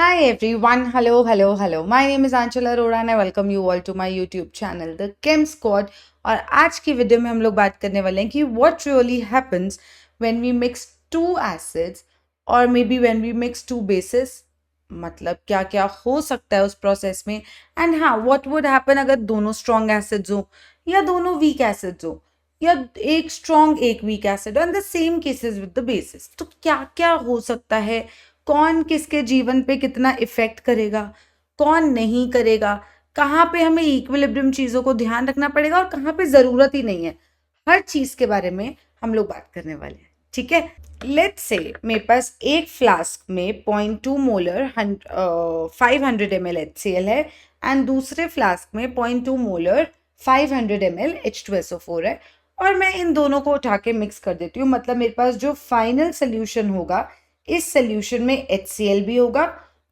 Hi everyone, hello. My name is Anchal Arora and I welcome you all to my YouTube channel, The Chem Squad. और आज की video में हम लोग बात करने वाले हैं कि what really happens when we mix two acids or maybe when we mix two bases. मतलब क्या क्या हो सकता है उस प्रोसेस में एंड हाँ what would happen अगर दोनों strong acids हो या दोनों weak acids हो या एक strong एक weak acid and the same cases with the bases. तो क्या क्या हो सकता है, कौन किसके जीवन पे कितना इफेक्ट करेगा, कौन नहीं करेगा, कहाँ पे हमें इक्विलिब्रियम चीजों को ध्यान रखना पड़ेगा और कहाँ पे जरूरत ही नहीं है, हर चीज के बारे में हम लोग बात करने वाले हैं। ठीक है, लेट्स से मेरे पास एक फ्लास्क में 0.2 मोलर 500 ml HCl है एंड दूसरे फ्लास्क में 0.2 मोलर 500 ml H2SO4 है और मैं इन दोनों को उठा के मिक्स कर देती हूँ। मतलब मेरे पास जो फाइनल सोल्यूशन होगा, इस सोल्यूशन में HCl भी होगा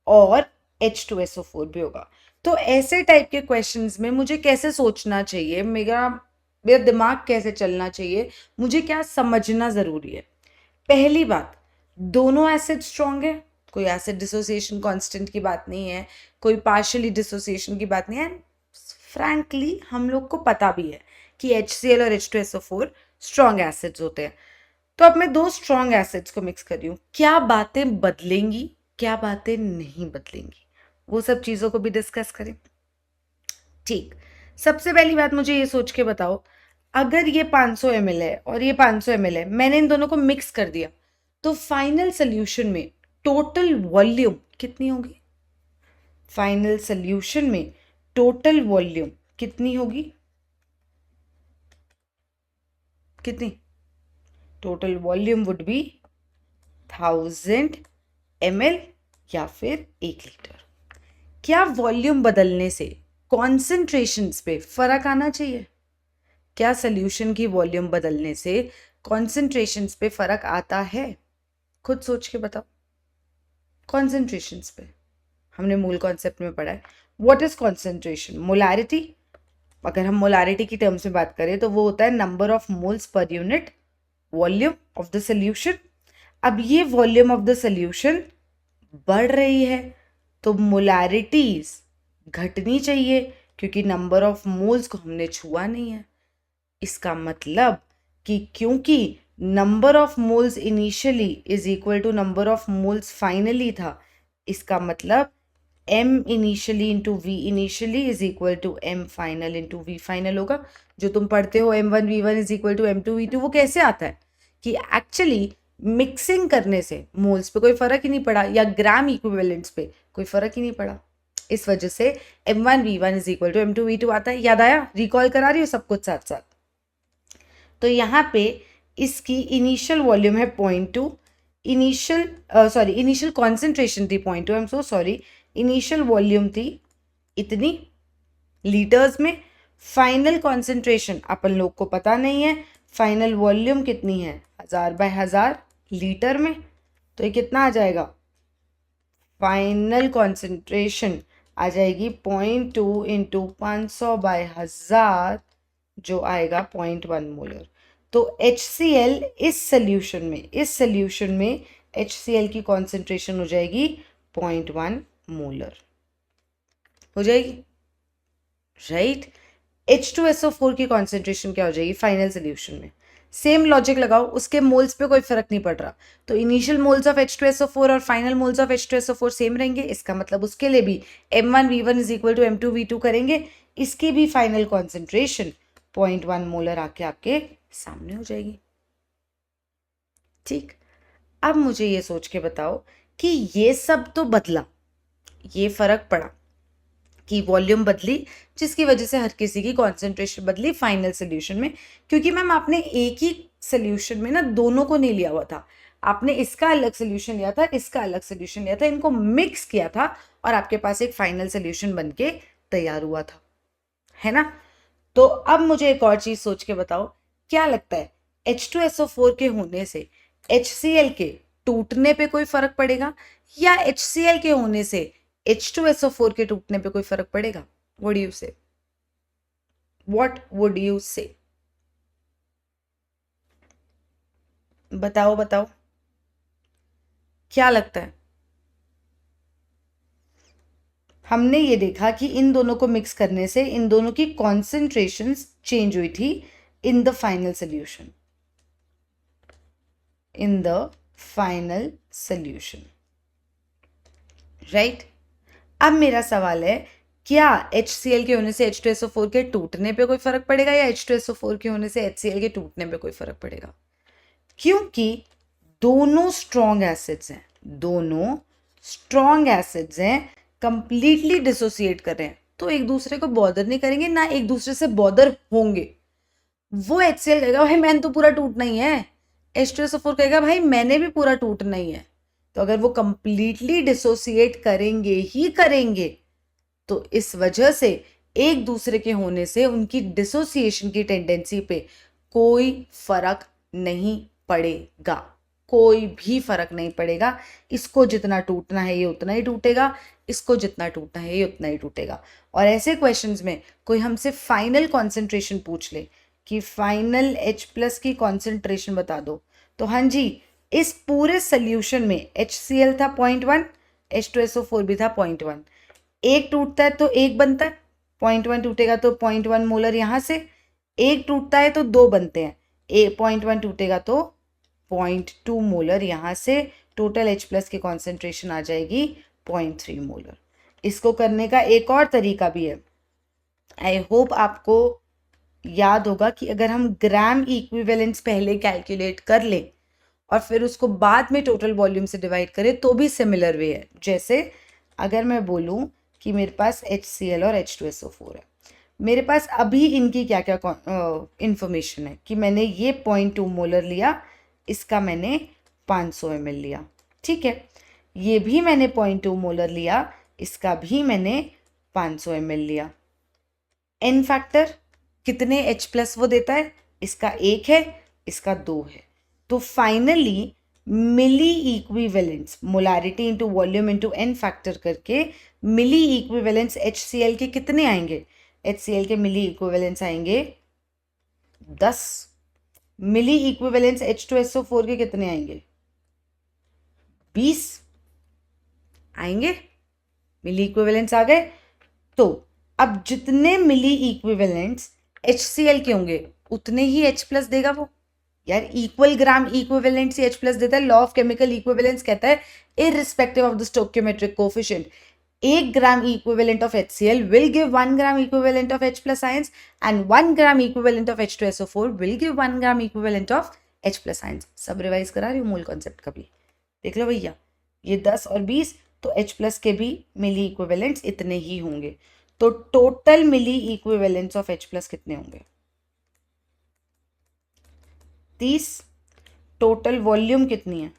और H2SO4 भी होगा। तो ऐसे टाइप के क्वेश्चंस में मुझे कैसे सोचना चाहिए, मेरा दिमाग कैसे चलना चाहिए, मुझे क्या समझना जरूरी है। पहली बात, दोनों एसिड स्ट्रॉन्ग है, कोई एसिड डिसोसिएशन कांस्टेंट की बात नहीं है, कोई पार्शियली डिसोसिएशन की बात नहीं है। फ्रैंकली हम लोग को पता भी है कि HCl और H2SO4 स्ट्रॉन्ग एसिड्स होते हैं। तो अब मैं दो स्ट्रॉन्ग एसिड्स को मिक्स कर रही हूँ, क्या बातें बदलेंगी, क्या बातें नहीं बदलेंगी, वो सब चीजों को भी डिस्कस करें। ठीक, सबसे पहली बात मुझे ये सोच के बताओ, अगर ये 500 ml है और ये 500 ml है, मैंने इन दोनों को मिक्स कर दिया, तो फाइनल सोल्यूशन में टोटल वॉल्यूम कितनी होगी? फाइनल सोल्यूशन में टोटल वॉल्यूम कितनी होगी? कितनी? Total volume would be 1000 ml या फिर 1 लीटर। क्या वॉल्यूम बदलने से कॉन्सेंट्रेशंस पे फर्क आना चाहिए? क्या सोल्यूशन की वॉल्यूम बदलने से कॉन्सेंट्रेशंस पे फर्क आता है? खुद सोच के बताओ। कॉन्सेंट्रेशंस पे हमने मूल कॉन्सेप्ट में पढ़ा है, व्हाट इज कॉन्सेंट्रेशन? मोलैरिटी। अगर हम मोलैरिटी की टर्म्स में बात करें तो वो होता है number of moles per unit volume of the solution. अब ये वॉल्यूम ऑफ द सोल्यूशन बढ़ रही है तो मोलैरिटीज घटनी चाहिए, क्योंकि नंबर ऑफ मोल्स को हमने छुआ नहीं है। इसका मतलब कि क्योंकि number of moles initially is equal to number of moles finally था, इसका मतलब m initially into v initially is equal to m final into v final होगा। जो तुम पढ़ते हो m1v1 is equal to m2v2, वो कैसे आता है कि एक्चुअली मिक्सिंग करने से मोल्स पे कोई फर्क ही नहीं पड़ा या ग्राम इक्विवेलेंट्स पे कोई फर्क ही नहीं पड़ा। इस वजह से m1v1 is equal to m2v2 आता है। याद आया? रिकॉल करा रही हो सब कुछ साथ साथ। तो यहाँ पे इसकी इनिशियल वॉल्यूम है 0.2, इनिशियल कॉन्सेंट्रेशन थी 0.2, I am so sorry, initial volume थी इतनी लीटर्स में, फाइनल कॉन्सेंट्रेशन अपन लोग को पता नहीं है, फाइनल वॉल्यूम कितनी है 1000/1000 लीटर में। तो ये कितना आ जाएगा? फाइनल कॉन्सेंट्रेशन आ जाएगी 0.2 इंटू 500/1000, जो आएगा 0.1 मोलर। तो HCl इस सोल्यूशन में HCl की कॉन्सेंट्रेशन हो जाएगी 0.1 मोलर हो जाएगी, राइट। H2SO4 की कॉन्सेंट्रेशन क्या हो जाएगी फाइनल सोल्यूशन में? सेम लॉजिक लगाओ, उसके मोल्स पे कोई फर्क नहीं पड़ रहा, तो इनिशियल मोल्स ऑफ H2SO4 और final moles of H2SO4 same रहेंगे। इसका मतलब उसके लिए भी m1v1 is equal to m2v2 करेंगे, इसकी भी फाइनल कॉन्सेंट्रेशन 0.1 मोलर आके आपके सामने हो जाएगी। ठीक, अब मुझे ये सोच के बताओ कि ये सब तो बदला, ये फर्क पड़ा कि वॉल्यूम बदली, जिसकी वजह से हर किसी की कॉन्सेंट्रेशन बदली फाइनल सोल्यूशन में। क्योंकि मैम आपने एक ही सोल्यूशन में ना दोनों को नहीं लिया हुआ था, आपने इसका अलग सोल्यूशन लिया था, इसका अलग सोल्यूशन लिया था, इनको मिक्स किया था और आपके पास एक फाइनल सोल्यूशन बन के तैयार हुआ था, है ना। तो अब मुझे एक और चीज सोच के बताओ, क्या लगता है H2SO4 के होने से HCl के टूटने पे कोई फर्क पड़ेगा या HCl के होने से H2SO4 के टूटने पे कोई फर्क पड़ेगा? व्हाट डू यू से? व्हाट वुड यू से? बताओ बताओ, क्या लगता है? हमने ये देखा कि इन दोनों को मिक्स करने से इन दोनों की कॉन्सेंट्रेशंस चेंज हुई थी in the final solution, in the final solution, right. अब मेरा सवाल है, क्या HCl के होने से H2SO4 के टूटने पे कोई फर्क पड़ेगा या H2SO4 के होने से HCl के टूटने पे कोई फर्क पड़ेगा? क्योंकि दोनों स्ट्रॉन्ग एसिड्स हैं, दोनों स्ट्रॉन्ग एसिड्स हैं, कंप्लीटली डिसोसिएट कर रहे हैं, तो एक दूसरे को बॉदर नहीं करेंगे, ना एक दूसरे से बॉदर होंगे। वो HCl कहेगा भाई मैंने तो पूरा टूटना ही है, H2SO4 कहेगा भाई मैंने भी पूरा टूटना ही है। तो अगर वो कंप्लीटली डिसोसिएट करेंगे ही करेंगे, तो इस वजह से एक दूसरे के होने से उनकी डिसोसिएशन की टेंडेंसी पे कोई फर्क नहीं पड़ेगा, कोई भी फर्क नहीं पड़ेगा। इसको जितना टूटना है ये उतना ही टूटेगा, इसको जितना टूटना है ये उतना ही टूटेगा। और ऐसे क्वेश्चंस में कोई हमसे फाइनल कॉन्सेंट्रेशन पूछ ले कि फाइनल H+ की कॉन्सेंट्रेशन बता दो, तो हाँ जी, इस पूरे सोल्यूशन में HCl था 0.1, H2SO4 भी था 0.1, एक टूटता है तो एक बनता है, 0.1 टूटेगा तो 0.1 मोलर यहाँ से, एक टूटता है तो दो बनते हैं, 0.1 टूटेगा तो 0.2 मोलर यहाँ से, टोटल H+ की कॉन्सेंट्रेशन आ जाएगी 0.3 मोलर। इसको करने का एक और तरीका भी है, आई होप आपको याद होगा कि अगर हम ग्राम इक्विवेलेंस पहले कैलकुलेट कर लें और फिर उसको बाद में टोटल वॉल्यूम से डिवाइड करें तो भी सिमिलर वे है। जैसे अगर मैं बोलूं कि मेरे पास HCl और H2SO4 है, मेरे पास अभी इनकी क्या क्या इंफॉर्मेशन है कि मैंने ये 0.2 मोलर लिया, इसका मैंने 500 ml लिया, ठीक है, ये भी मैंने 0.2 मोलर लिया, इसका भी मैंने 500 ml लिया। एन फैक्टर कितने H+ वो देता है, इसका 1 है, इसका 2 है। तो finally milli equivalence, molarity into volume into n factor करके मिली इक्विवेलेंस HCl के कितने आएंगे, HCl के मिली इक्विवेलेंस आएंगे 10, मिली इक्विवेलेंस H2SO4 के कितने आएंगे 20 आएंगे, मिली इक्विवेलेंस आ गए। तो अब जितने मिली इक्विवेलेंट्स HCl के होंगे उतने ही H+ देगा वो, यार इक्वल ग्राम इक्विवेलेंट से H+ देता है। लॉ ऑफ केमिकल इक्विवेलेंस कहता है irrespective of the stoichiometric coefficient, 1 gram equivalent of HCl will give 1 gram equivalent of H+ ions and 1 gram equivalent of H2SO4 will give 1 gram equivalent of H+ ions। सब revise करा रही हूँ मूल concept का भी, देख लो भैया, ये 10 और 20, तो H+ के भी मिली इक्विवेलेंट्स इतने ही होंगे। तो total milli equivalents of H+ कितने होंगे 30। टोटल वॉल्यूम कितनी है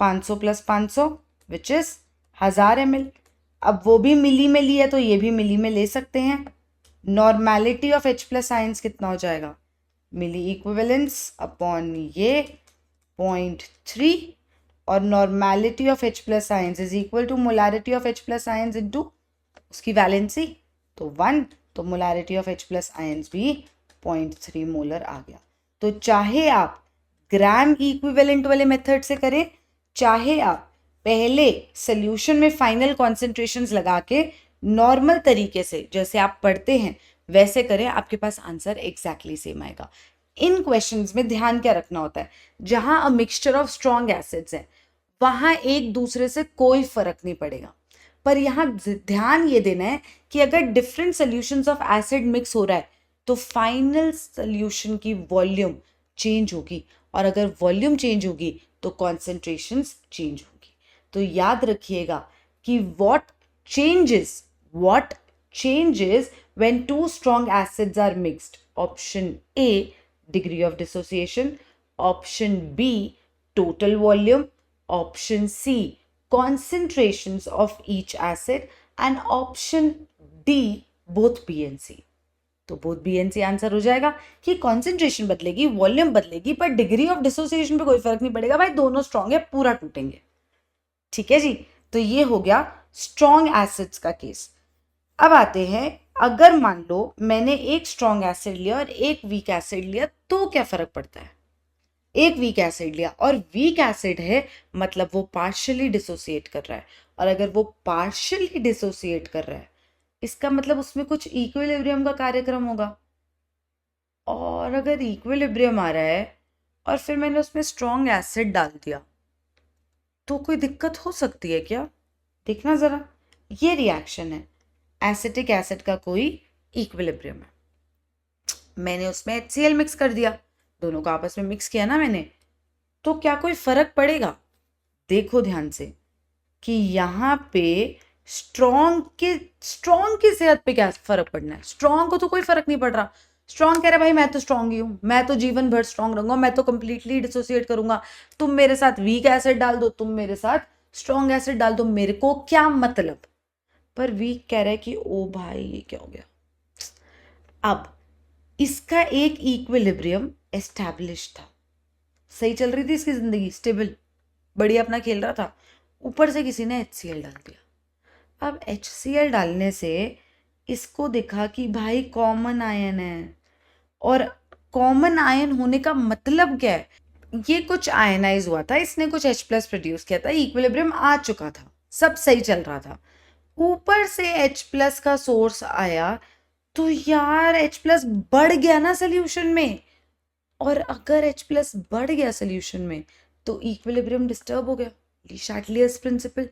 500 + 500 विच इज 1000 ml। अब वो भी मिली में लिया तो ये भी मिली में ले सकते हैं। नॉर्मेलिटी ऑफ H+ आयंस कितना हो जाएगा, मिली इक्विवेलेंस अपॉन ये 0.3, और normality of H+ ions is equal to molarity of H+ ions into उसकी वैलेंसी, तो 1, तो मोलारिटी ऑफ H+ आयंस भी 0.3 मोलर आ गया। तो चाहे आप ग्राम इक्विवेलेंट वाले मेथड से करें, चाहे आप पहले सॉल्यूशन में फाइनल कॉन्सेंट्रेशंस लगा के नॉर्मल तरीके से जैसे आप पढ़ते हैं वैसे करें, आपके पास आंसर एग्जैक्टली सेम आएगा। इन क्वेश्चंस में ध्यान क्या रखना होता है, जहां a mixture of strong acids है वहां एक दूसरे से कोई फर्क नहीं पड़ेगा, पर यहाँ ध्यान ये देना है कि अगर different solutions of acid mix हो रहा है तो फाइनल सॉल्यूशन की वॉल्यूम चेंज होगी, और अगर वॉल्यूम चेंज होगी तो कॉन्सेंट्रेशंस चेंज होगी। तो याद रखिएगा कि what changes when two strong acids are mixed? Option A, degree of dissociation, option B, total volume, option C, concentrations of each acid, and option D, both B and C। तो both B and C answer हो जाएगा कि concentration बदलेगी, volume बदलेगी, पर degree of dissociation पे कोई फर्क नहीं पड़ेगा भाई, दोनों स्ट्रॉन्ग है, पूरा टूटेंगे। ठीक है जी, तो ये हो गया स्ट्रॉन्ग एसिड्स का केस। अब आते हैं, अगर मान लो मैंने एक स्ट्रॉन्ग एसिड लिया और एक वीक एसिड लिया तो क्या फर्क पड़ता है। एक वीक एसिड लिया और वीक एसिड है मतलब वो पार्शियली डिसोसिएट कर रहा है, और अगर वो पार्शियली डिसोसिएट कर रहा है इसका मतलब उसमें कुछ इक्विलिब्रियम का कार्यक्रम होगा। और अगर इक्विलिब्रियम आ रहा है और फिर मैंने उसमें स्ट्रॉन्ग एसिड डाल दिया तो कोई दिक्कत हो सकती है क्या? देखना जरा, ये रिएक्शन है, एसिटिक एसिड का कोई इक्विलिब्रियम है, मैंने उसमें HCl मिक्स कर दिया, दोनों को आपस में मिक्स किया ना मैंने, तो क्या कोई फर्क पड़ेगा? देखो ध्यान से कि यहाँ पे स्ट्रॉन्ग की सेहत पे क्या फर्क पड़ना है? स्ट्रॉन्ग को तो कोई फर्क नहीं पड़ रहा। स्ट्रॉन्ग कह रहा है भाई मैं तो स्ट्रॉन्ग ही हूँ, मैं तो जीवन भर स्ट्रॉन्ग रहूंगा, मैं तो कंप्लीटली डिसोसिएट करूंगा, तुम मेरे साथ वीक एसिड डाल दो, तुम मेरे साथ स्ट्रॉन्ग एसिड डाल दो, मेरे को क्या मतलब। पर वीक कह रहा है कि ओ भाई ये क्या हो गया। अब इसका एक इक्विलिब्रियम एस्टैब्लिश था, सही चल रही थी इसकी जिंदगी, स्टेबल, बढ़िया अपना खेल रहा था, ऊपर से किसी ने HCl डाल दिया। अब HCl डालने से इसको दिखा कि भाई कॉमन आयन है, और कॉमन आयन होने का मतलब क्या है? ये कुछ आयनाइज हुआ था, इसने कुछ H+ प्रोड्यूस किया था, इक्विलिब्रियम आ चुका था, सब सही चल रहा था, ऊपर से H+ का सोर्स आया तो यार H+ बढ़ गया ना सोल्यूशन में, और अगर H+ बढ़ गया सोल्यूशन में तो इक्विलिब्रियम डिस्टर्ब हो गया, ली शार्टलियर्स प्रिंसिपल।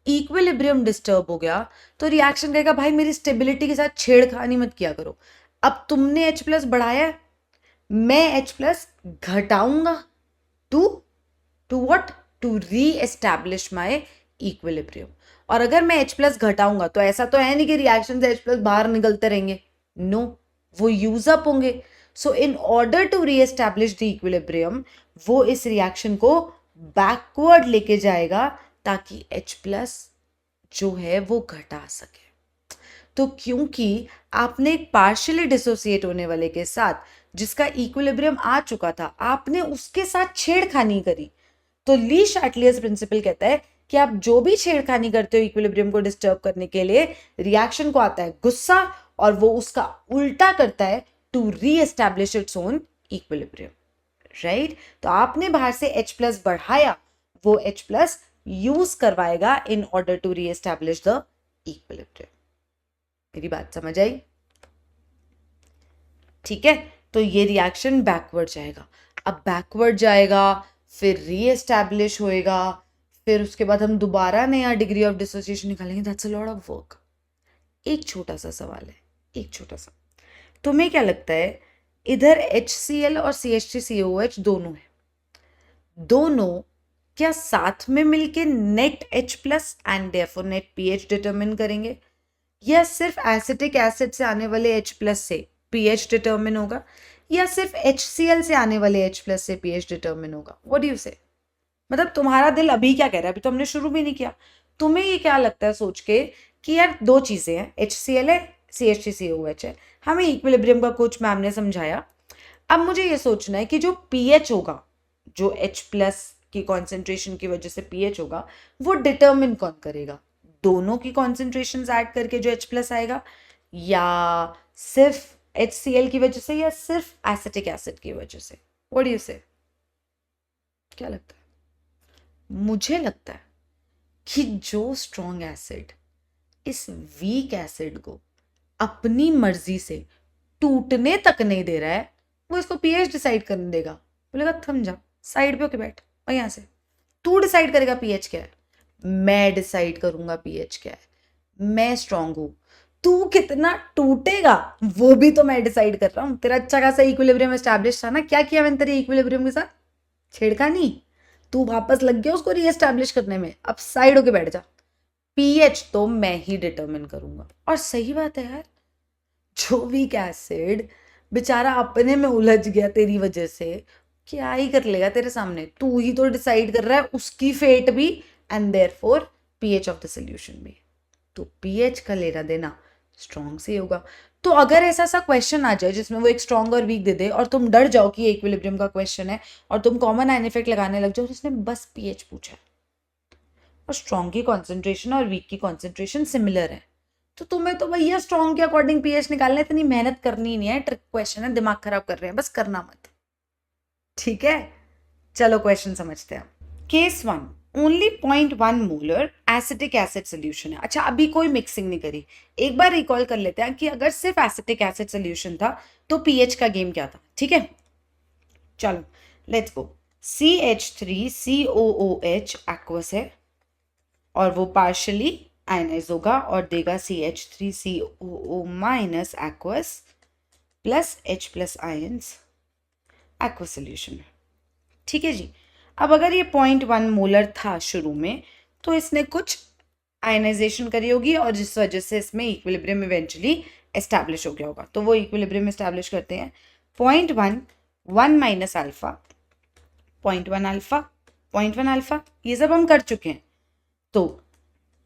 इक्विलिब्रियम डिस्टर्ब हो गया तो रिएक्शन कहेगा भाई मेरी स्टेबिलिटी के साथ छेड़खानी मत किया करो। अब तुमने H+ बढ़ाया है, मैं H+ घटाऊंगा to to what, to reestablish my equilibrium. और अगर मैं H+ घटाऊंगा तो ऐसा तो है नहीं कि रिएक्शन से H+ बाहर निकलते रहेंगे, नो, वो यूज अप होंगे। So in order to reestablish the equilibrium वो इस रिएक्शन को बैकवर्ड लेके जाएगा ताकि H+ जो है वो घटा सके। तो क्योंकि आपने एक पार्शियली डिसोसिएट होने वाले के साथ जिसका इक्विलिब्रियम आ चुका था, आपने उसके साथ छेड़खानी करी, तो ली शार्टलियर्स प्रिंसिपल कहता है कि आप जो भी छेड़खानी करते हो इक्विलिब्रियम को डिस्टर्ब करने के लिए, रिएक्शन को आता है गुस्सा और वो उसका उल्टा करता है to reestablish its own equilibrium, right? तो आपने बाहर से H+ बढ़ाया, वो H+ यूज करवाएगा in order to reestablish the equilibrium. मेरी बात समझ आई? ठीक है, तो ये रिएक्शन बैकवर्ड जाएगा। अब बैकवर्ड जाएगा फिर री एस्टैब्लिश होएगा, फिर उसके बाद हम दोबारा नया डिग्री ऑफ डिसोसिएशन निकालेंगे, that's a lot of work. एक छोटा सा सवाल है, एक छोटा सा, तुम्हें क्या लगता है इधर HCl और CH3COOH दोनों है, दोनों क्या साथ में मिलके net H+ and therefore net pH determine करेंगे, या सिर्फ एसिटिक एसिड से आने वाले H+ से pH डिटरमिन होगा, या सिर्फ HCl से आने वाले H+ से pH डिटरमिन होगा? व्हाट डू यू से? मतलब तुम्हारा दिल अभी क्या कह रहा है? अभी तो हमने शुरू भी नहीं किया। तुम्हें ये क्या लगता है सोच के कि यार दो चीजें हैं, HCl है, CH3COOH है, हमें इक्विलिब्रियम का कुछ मैम ने समझाया, अब मुझे ये सोचना है कि जो pH होगा, जो H+ की कॉन्सेंट्रेशन की वजह से pH होगा, वो डिटरमिन कौन करेगा? दोनों की कॉन्सेंट्रेशंस ऐड करके जो H+ आएगा, या सिर्फ HCl की वजह से, या सिर्फ एसिटिक एसिड की वजह से? व्हाट डू यू से? क्या लगता है? मुझे लगता है कि जो स्ट्रॉन्ग एसिड इस वीक एसिड को अपनी मर्जी से टूटने तक नहीं दे रहा है, वो इसको pH डिसाइड करने देगा, बोलेगा थम जा, साइड पे होके बैठ, और यहां से तू डिसाइड करेगा pH क्या है, मैं डिसाइड करूंगा pH क्या है, मैं स्ट्रॉन्ग हूं, तू कितना टूटेगा वो भी तो मैं डिसाइड कर रहा हूं। तेरा अच्छा खासा इक्विलिब्रियम एस्टैब्लिश था ना, क्या किया मैंने तेरे इक्विलिब्रियम के साथ? छेड़खानी। तू वापस लग गया उसको रीएस्टैब्लिश करने में, अब साइड होके बैठ जा, pH तो मैं ही डिटरमिन करूंगा। और सही बात है यार, जो वीक एसिड बेचारा अपने में उलझ गया तेरी वजह से, क्या ही कर लेगा तेरे सामने? तू ही तो डिसाइड कर रहा है उसकी फेट भी, and therefore pH of the solution भी। तो pH का लेना देना स्ट्रॉन्ग से होगा। तो अगर ऐसा सा क्वेश्चन आ जाए जिसमें वो एक स्ट्रॉन्ग और वीक दे दे और तुम डर जाओ कि ये इक्विलिब्रियम का क्वेश्चन है और तुम कॉमन आयन इफेक्ट लगाने लग जाओ, उसने बस pH पूछा है और स्ट्रॉन्ग की कॉन्सेंट्रेशन और वीक की कॉन्सेंट्रेशन सिमिलर है, तो तुम्हें तो भैया स्ट्रॉन्ग के अकॉर्डिंग pH निकालना, इतनी मेहनत करनी नहीं है, ट्रिक क्वेश्चन है, दिमाग खराब कर रहे हैं, बस करना मत, ठीक है? चलो क्वेश्चन समझते हैं। Case 1, only 0.1 molar acetic acid solution है। अच्छा, अभी कोई मिक्सिंग नहीं करी। एक बार रिकॉल कर लेते हैं कि अगर सिर्फ एसिटिक एसिड सोल्यूशन था तो पीएच का गेम क्या था। ठीक है, चलो लेट्स गो। CH3COOH एक्वस है और वो पार्शली आयनाइज होगा और देगा CH3COO minus aqueous plus H+ ions aqueous solution में। ठीक है जी। अब अगर ये 0.1 मोलर था शुरू में तो इसने कुछ आयनाइजेशन करी होगी और जिस वजह से इसमें इक्विलिब्रियम इवेंचुअली एस्टैब्लिश हो गया होगा। तो वो इक्विलिब्रियम एस्टैब्लिश करते हैं 0.1 1 माइनस अल्फा 0.1 अल्फा 0.1 अल्फा, ये सब हम कर चुके हैं। तो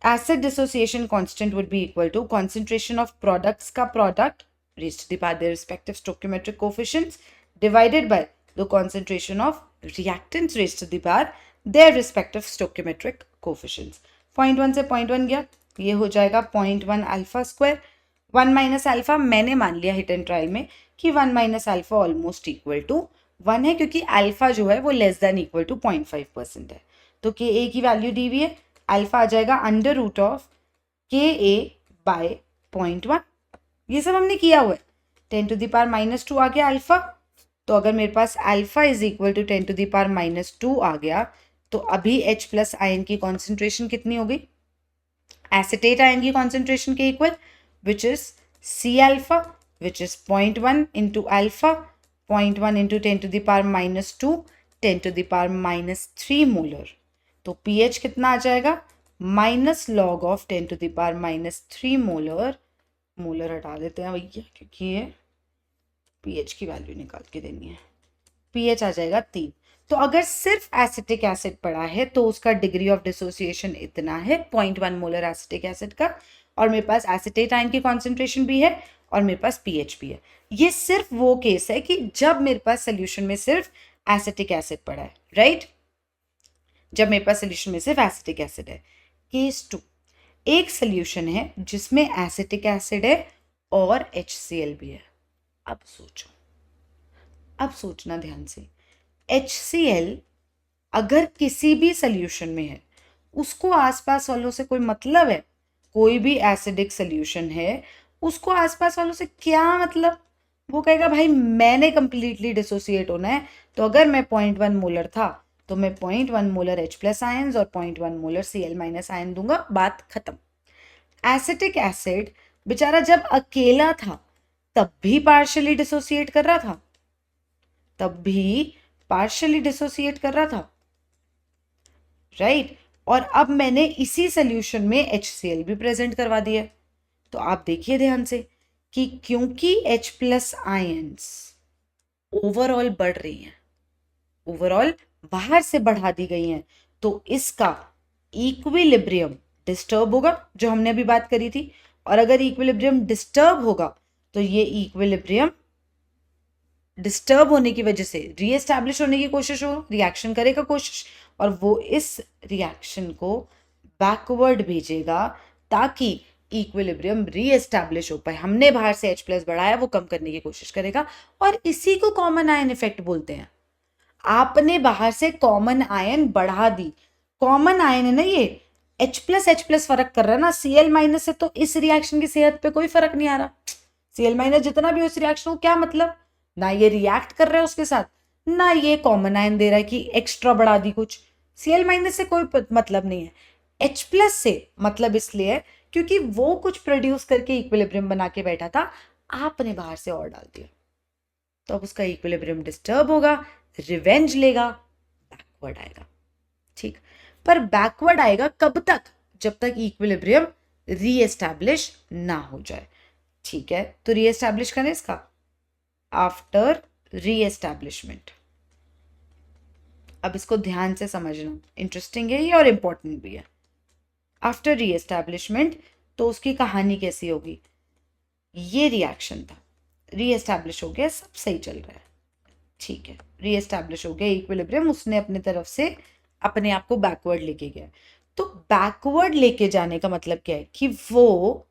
acid dissociation constant would be equal to concentration of products का product raised to the power their respective stoichiometric coefficients divided by the concentration of reactants raised to the power their respective stoichiometric coefficients। 0.1 से 0.1 गया, ये हो जाएगा 0.1 alpha square 1 minus alpha. मैंने मान लिया hit and trial में कि 1 minus alpha almost equal to 1 है, क्योंकि अल्फा जो है वो लेस देन इक्वल टू 0.5% है। तो के ए की वैल्यू दी हुई है, अल्फा आ जाएगा अंडर रूट ऑफ के ए बाय 0.1। ये सब हमने किया हुआ है। 10 टू द पावर -2 आ गया अल्फा। तो अगर मेरे पास alpha is equal to 10 to the power -2 आ गया तो अभी H+ आयन की कॉन्सेंट्रेशन कितनी हो गई, एसिटेट आयन की कॉन्सेंट्रेशन के equal, which is C alpha which is 0.1 into alpha 0.1 into 10 to the power -2 10 to the power -3 molar. तो pH कितना आ जाएगा, minus log of 10 to the power -3 molar. Molar हटा देते हैं भैया क्योंकि ये pH की वैल्यू निकाल के देनी है। pH आ जाएगा 3। तो अगर सिर्फ एसिटिक एसिड पड़ा है तो उसका डिग्री ऑफ डिसोसिएशन इतना है 0.1 मोलर एसिटिक एसिड का, और मेरे पास एसिटेट आयन की कॉन्सेंट्रेशन भी है और मेरे पास pH भी है। ये सिर्फ वो केस है कि जब मेरे पास सोल्यूशन में सिर्फ एसिटिक एसिड पड़ा है, राइट, जब मेरे पास सोल्यूशन में सिर्फ एसिटिक एसिड है। केस 2, एक सोल्यूशन है जिसमें एसिटिक एसिड है और HCl भी है। अब सोचो, अब सोचना ध्यान से। HCl अगर किसी भी सोल्यूशन में है उसको आसपास वालों से कोई मतलब है? कोई भी एसिडिक सोल्यूशन है उसको आसपास वालों से क्या मतलब? वो कहेगा भाई मैंने कंप्लीटली डिसोसिएट होना है। तो अगर मैं 0.1 मोलर था तो मैं 0.1 मोलर H+ आयंस और 0.1 मोलर Cl- आयन दूंगा, बात खत्म। एसिटिक एसिड बेचारा जब अकेला था तब भी पार्शियली डिसोसिएट कर रहा था, तब भी पार्शियली डिसोसिएट कर रहा था, राइट। और अब मैंने इसी सोल्यूशन में HCl भी प्रेजेंट करवा दिया। तो आप देखिए ध्यान से कि क्योंकि H+ आयंस ओवरऑल बढ़ रही हैं, ओवरऑल बाहर से बढ़ा दी गई हैं, तो इसका इक्विलिब्रियम डिस्टर्ब होगा, जो हमने अभी बात करी थी। और अगर इक्विलिब्रियम डिस्टर्ब होगा तो ये इक्विलिब्रियम डिस्टर्ब होने की वजह से रीएस्टैब्लिश होने की कोशिश हो, रिएक्शन करेगा कोशिश, और वो इस रिएक्शन को बैकवर्ड भेजेगा ताकि इक्विलिब्रियम रीएस्टैब्लिश हो पाए। हमने बाहर से H+ बढ़ाया, वो कम करने की कोशिश करेगा, और इसी को कॉमन आयन इफेक्ट बोलते हैं। आपने बाहर से कॉमन आयन बढ़ा दी, कॉमन आयन है ना ये, H+ फर्क कर रहा है ना, Cl- से तो इस रिएक्शन की सेहत पे कोई फर्क नहीं आ रहा। Cl- जितना भी उस रिएक्शन को क्या मतलब, ना ये रिएक्ट कर रहा है उसके साथ, ना ये कॉमन आयन दे रहा है कि एक्स्ट्रा बढ़ा दी कुछ। Cl- से कोई मतलब नहीं है। H+ से मतलब इसलिए है क्योंकि वो कुछ प्रोड्यूस करके इक्विलिब्रियम बना के बैठा था, आपने बाहर से और डाल दिया, तो अब उसका इक्विलिब्रियम डिस्टर्ब होगा, रिवेंज लेगा, बैकवर्ड आएगा। ठीक, पर बैकवर्ड आएगा कब तक? जब तक इक्विलिब्रियम रीएस्टैब्लिश ना हो जाए। ठीक है, तो रीएस्टैब्लिश करें इसका आफ्टर रीएस्टैब्लिशमेंट। अब इसको ध्यान से समझना, इंटरेस्टिंग है ये और इंपॉर्टेंट भी है। आफ्टर रीएस्टैब्लिशमेंट तो उसकी कहानी कैसी होगी, ये रिएक्शन था, रीएस्टैब्लिश हो गया, सब सही चल रहा है, ठीक है, रीएस्टैब्लिश हो गया इक्विलिब्रियम, उसने अपने तरफ से अपने आप को बैकवर्ड लेके गया। तो बैकवर्ड लेके जाने का मतलब क्या है कि वो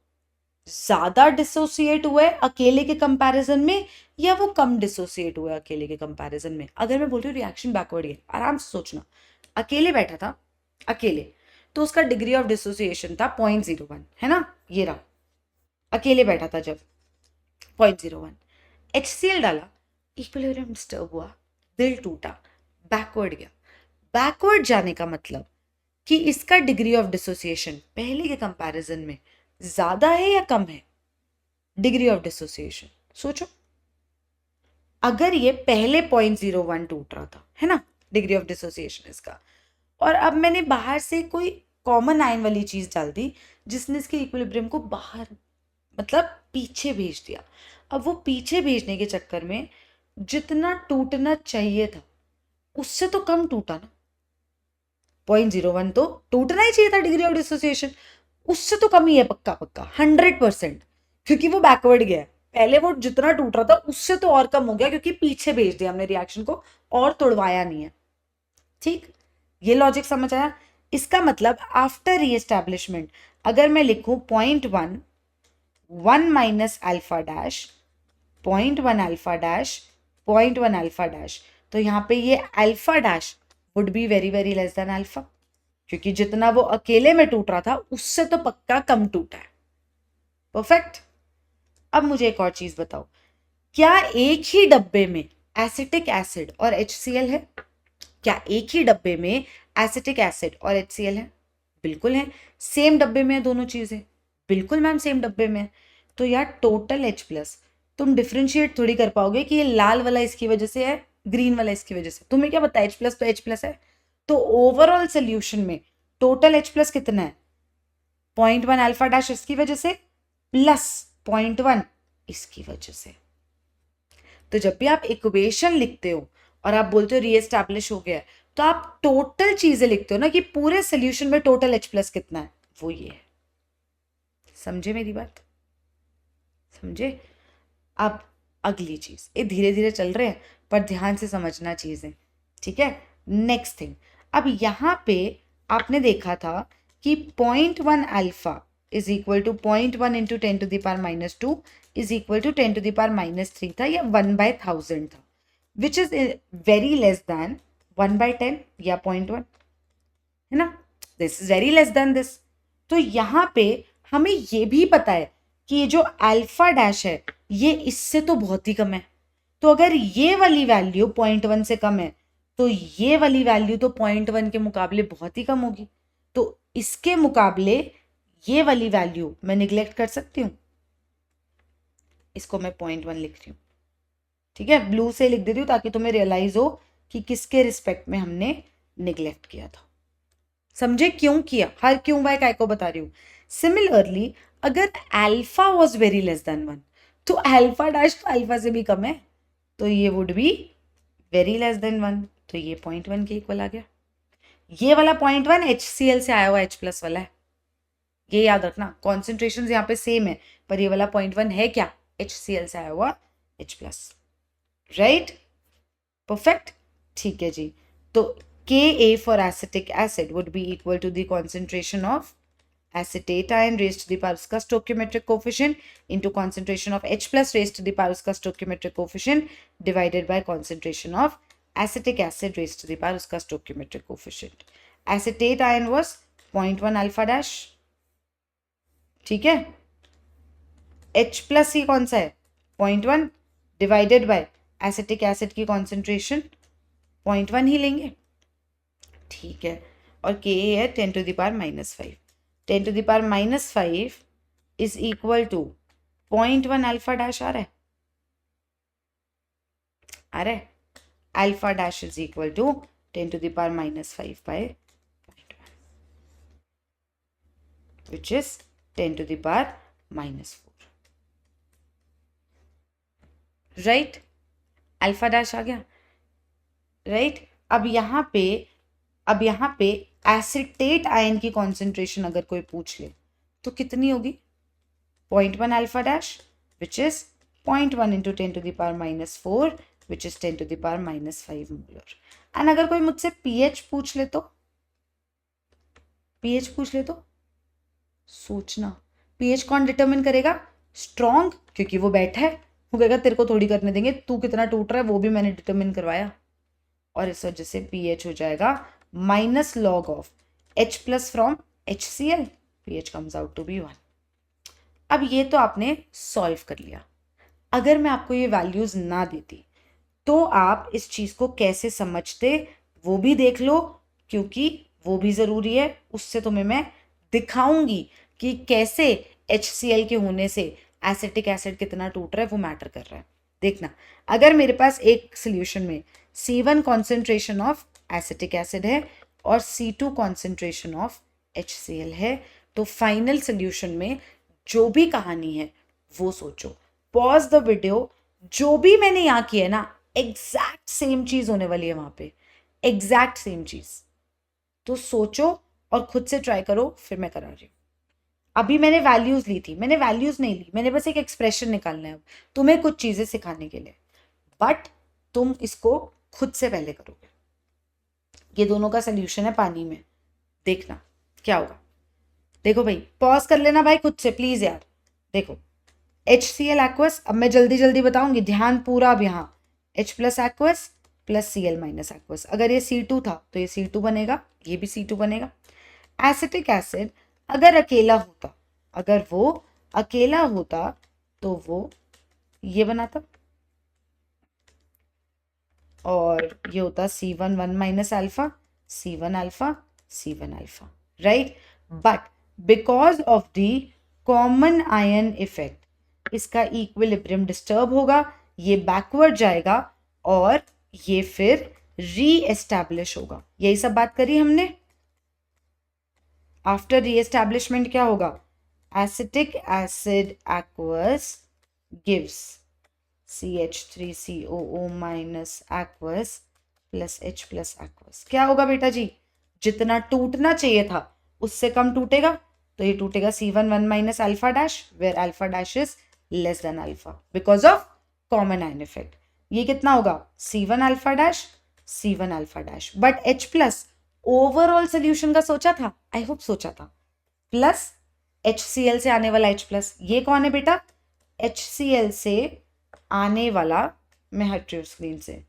ज्यादा डिसोसिएट हुआ है अकेले के कंपैरिजन में या वो कम डिसोसिएट हुआ है अकेले के कंपैरिजन में? अगर मैं बोल रही हूँ रिएक्शन बैकवर्ड है, आराम से सोचना, अकेले बैठा था, अकेले, तो उसका डिग्री ऑफ डिसोसिएशन था 0.01, है ना, ये रहा, अकेले बैठा था जब 0.01, HCl डाला, इक्विलिब्रियम डिस्टर्ब हुआ, दिल टूटा, बैकवर्ड गया। बैकवर्ड जाने का मतलब कि इसका डिग्री ऑफ डिसोसिएशन पहले के कंपैरिजन में ज्यादा है या कम है? डिग्री ऑफ डिसोसिएशन सोचो, अगर ये पहले 0.01 टूट रहा था, है ना, डिग्री ऑफ डिसोसिएशन इसका, और अब मैंने बाहर से कोई कॉमन आयन वाली चीज डाल दी जिसने इसके इक्विलिब्रियम को बाहर, मतलब पीछे भेज दिया। अब वो पीछे भेजने के चक्कर में जितना टूटना चाहिए था उससे तो कम टूटा ना, 0.01 तो टूटना ही चाहिए था डिग्री ऑफ डिसोसिएशन, उससे तो कम ही है पक्का पक्का 100%, क्योंकि वो बैकवर्ड गया है। पहले वो जितना टूट रहा था उससे तो और कम हो गया क्योंकि पीछे भेज दिया हमने रिएक्शन को और तोड़वाया नहीं है। ठीक, ये लॉजिक समझ आया? इसका मतलब आफ्टर रीएस्टैब्लिशमेंट अगर मैं लिखूं 0.1 1 minus alpha dash 0.1 alpha dash 0.1 alpha dash, तो यहाँ पे ये alpha dash would be very very less than alpha, क्योंकि जितना वो अकेले में टूट रहा था उससे तो पक्का कम टूटा है। परफेक्ट। अब मुझे एक और चीज बताओ, क्या एक ही डब्बे में एसिटिक एसिड और HCl है? क्या एक ही डब्बे में एसिटिक एसिड और HCl है? बिल्कुल है। सेम डब्बे में है दोनों चीजें? बिल्कुल मैम सेम डब्बे में है। तो यार टोटल H+ तुम डिफ्रेंशिएट थोड़ी कर पाओगे कि ये लाल वाला इसकी वजह से है, ग्रीन वाला इसकी वजह से। तुम्हें क्या पता, H+ तो H+ है। तो ओवरऑल सोल्यूशन में टोटल H+ कितना है? 0.1 अल्फा डैश इसकी वजह से प्लस 0.1 इसकी वजह से। तो जब भी आप इक्वेशन लिखते हो और आप बोलते हो रीएस्टैब्लिश हो गया है, तो आप टोटल चीजें लिखते हो ना कि पूरे सोल्यूशन में टोटल H+ कितना है, वो ये है। समझे मेरी बात? समझे? अब अगली चीज, ये धीरे धीरे चल रहे हैं पर ध्यान से समझना चीजें, ठीक है? नेक्स्ट थिंग, अब यहां पे आपने देखा था कि 0.1 alpha is equal to 0.1 into 10⁻⁻2 is equal to 10⁻³ था, या 1/1000 था, which is very less than 1/10 या 0.1, है ना? This is very less than this. तो यहाँ पे हमें ये भी पता है कि ये जो अल्फा डैश है ये इससे तो बहुत ही कम है। तो अगर ये वाली वैल्यू 0.1 से कम है तो ये वाली वैल्यू तो 0.1 के मुकाबले बहुत ही कम होगी। तो इसके मुकाबले ये वाली वैल्यू मैं निग्लेक्ट कर सकती हूँ, इसको मैं 0.1 लिख रही हूँ, ठीक है? ब्लू से लिख देती हूँ ताकि तुम्हें रियलाइज हो कि किसके रिस्पेक्ट में हमने निग्लेक्ट किया था। समझे क्यों किया? हर क्यों बाय काय को बता रही हूँ। सिमिलरली अगर alpha was very less then 1 तो अल्फा डैश तो अल्फा से भी कम है, तो ये would be very less then 1, तो ये 0.1 के इक्वल आ गया। ये वाला 0.1 HCl से आया हुआ H+ वाला है, ये याद रखना। कॉन्सेंट्रेशन यहाँ पे सेम है पर ये वाला 0.1 है क्या? HCl से आया हुआ H+, राइट? परफेक्ट, ठीक है जी। तो Ka for acetic acid would be equal to the concentration of acetate ion raised to the power उसका stoichiometric coefficient into concentration of H+ raised to the power उसका stoichiometric coefficient divided by concentration of acetic acid raised to the power उसका stoichiometric coefficient. Acetate ion was 0.1 alpha dash, ठीक है? H+ ही कौन सा है? 0.1 divided by acetic acid की concentration 0.1 ही लेंगे, ठीक है? और Ka है 10⁻⁻5, 10⁻⁻5 is equal to 0.1 alpha dash आ रहा है, आ रहा है? Alpha dash is equal to 10⁻⁻5 by 0.1 which is 10⁻⁻4, right? Alpha dash आ गया, राइट? अब यहाँ पे एसिटेट आयन की कॉन्सेंट्रेशन अगर कोई पूछ ले तो कितनी होगी? 0.1 alpha dash which is 0.1 into 10⁻⁻4 which is 10⁻⁻5 molar. And अगर कोई मुझसे pH पूछ ले तो सोचना पीएच कौन डिटरमिन करेगा? स्ट्रॉन्ग, क्योंकि वो बैठा है, वो कहेगा तेरे को थोड़ी करने देंगे, तू कितना टूट रहा है वो भी मैंने डिटरमिन करवाया, और इस वजह से पीएच हो जाएगा minus log of H plus from HCl, pH comes out to be 1। अब ये तो आपने सॉल्व कर लिया। अगर मैं आपको ये वैल्यूज ना देती तो आप इस चीज को कैसे समझते वो भी देख लो, क्योंकि वो भी जरूरी है। उससे तुम्हें मैं दिखाऊंगी कि कैसे HCl के होने से एसिटिक एसिड कितना टूट रहा है वो मैटर कर रहा है। देखना, अगर मेरे पास एक सोल्यूशन में C1 concentration of acetic acid है और C2 कॉन्सेंट्रेशन ऑफ HCl है, तो फाइनल सोल्यूशन में जो भी कहानी है वो सोचो। पॉज द वीडियो, जो भी मैंने यहाँ किया है ना एग्जैक्ट सेम चीज होने वाली है वहां पे, एग्जैक्ट सेम चीज। तो सोचो और खुद से ट्राई करो, फिर मैं करा रही हूँ। अभी मैंने वैल्यूज ली थी, मैंने वैल्यूज नहीं ली, मैंने बस एक एक्सप्रेशन निकालना है अब तुम्हें कुछ चीजें सिखाने के लिए, बट तुम इसको खुद से पहले करोगे। ये दोनों का सोल्यूशन है पानी में, देखना क्या होगा। देखो भाई, पॉज कर लेना भाई खुद से प्लीज यार। देखो HCl एक्वस, अब मैं जल्दी जल्दी बताऊंगी, ध्यान पूरा अब यहाँ। H plus aqueous plus Cl minus aqueous, अगर ये C2 था तो ये C2 बनेगा, ये भी C2 बनेगा। एसिटिक एसिड अगर अकेला होता, अगर वो अकेला होता तो वो ये बनाता, और ये होता C1 1 minus alpha, C1 alpha, C1 alpha, right. But because of the common ion effect इसका इक्विलिब्रियम डिस्टर्ब होगा, ये बैकवर्ड जाएगा और ये फिर री एस्टैब्लिश होगा। यही सब बात करी हमने। आफ्टर री एस्टैब्लिशमेंट क्या होगा? Acetic acid aqueous gives CH3COO minus aqueous plus H plus aqueous. क्या होगा बेटा जी? जितना टूटना चाहिए था उससे कम टूटेगा, तो ये टूटेगा C1 1 minus alpha dash, where alpha dash is less than alpha because of common ion effect. ये कितना होगा? C1 alpha dash, C1 alpha dash, but H plus overall solution का सोचा था, आई होप सोचा था, प्लस HCl से आने वाला H प्लस। ये कौन है बेटा? HCl से आने वाला, मैं हट रही हूँ स्क्रीन से,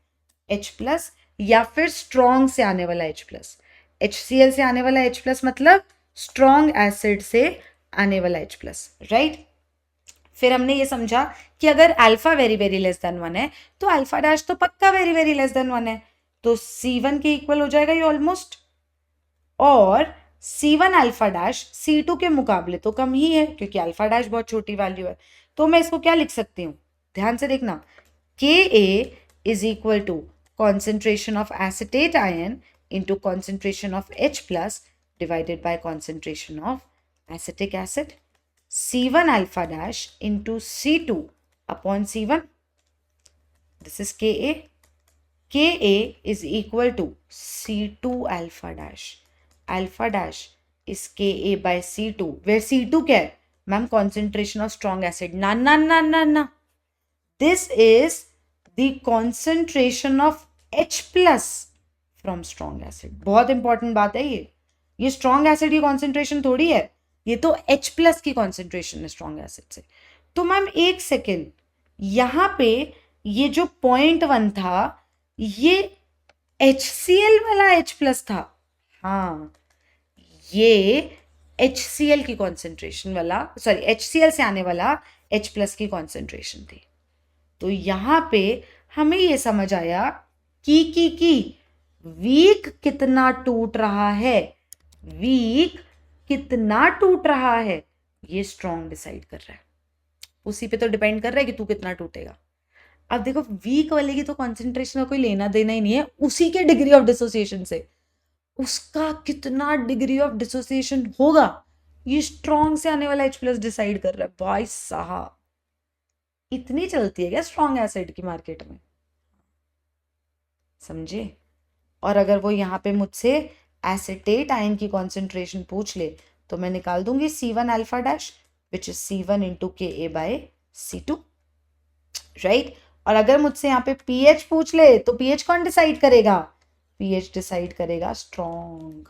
H प्लस, या फिर स्ट्रॉन्ग से आने वाला H प्लस। HCl से आने वाला H प्लस मतलब स्ट्रॉन्ग एसिड से आने वाला H प्लस, राइट। फिर हमने ये समझा कि अगर alpha very very less then 1 है तो अल्फा डैश तो पक्का वेरी वेरी लेस देन 1 है, तो C1 के इक्वल हो जाएगा ये ऑलमोस्ट, और C1 अल्फा डैश C2 के मुकाबले तो कम ही है क्योंकि अल्फा डैश बहुत छोटी वैल्यू है। तो मैं इसको क्या लिख सकती हूँ, ध्यान से देखना, Ka is equal to concentration of acetate ion into concentration of H plus divided by concentration of acetic acid, C1 alpha dash into C2 upon C1. This is Ka. Ka is equal to C2 alpha dash. Alpha dash is Ka by C2. Where C2 क्या है? Ma'am concentration of strong acid. ना ना ना ना ना. This is the concentration of H plus from strong acid. बहुत important बात है ये स्ट्रॉन्ग एसिड की कॉन्सेंट्रेशन थोड़ी है, ये तो H प्लस की कॉन्सेंट्रेशन है स्ट्रॉन्ग एसिड से। तो मैम एक सेकेंड, यहां पे ये जो 0.1 था ये HCl वाला H प्लस था, हाँ ये HCl की कॉन्सेंट्रेशन वाला, सॉरी HCl से आने वाला H प्लस की कॉन्सेंट्रेशन थी। तो यहां पे हमें ये समझ आया कि वीक कितना टूट रहा है, वीक कितना टूट रहा है ये स्ट्रॉन्ग डिसाइड कर रहा है, उसी पे तो डिपेंड कर रहा है कि तू कितना टूटेगा। अब देखो वीक वाले की तो कॉन्सेंट्रेशन का कोई लेना देना ही नहीं है, उसी के डिग्री ऑफ डिसोसिएशन से उसका कितना डिग्री ऑफ डिसोसिएशन होगा ये स्ट्रॉन्ग से आने वाला H प्लस डिसाइड कर रहा है। भाई साहब इतनी चलती है क्या स्ट्रॉन्ग एसिड की मार्केट में, समझे। और अगर वो यहाँ पे मुझसे एसिटेट आयन की कॉन्सेंट्रेशन पूछ ले तो मैं निकाल दूंगी C1 alpha dash which is C1 into Ka by C2, right. और अगर मुझसे यहाँ पे pH पूछ ले तो pH कौन डिसाइड करेगा? pH डिसाइड करेगा स्ट्रॉन्ग,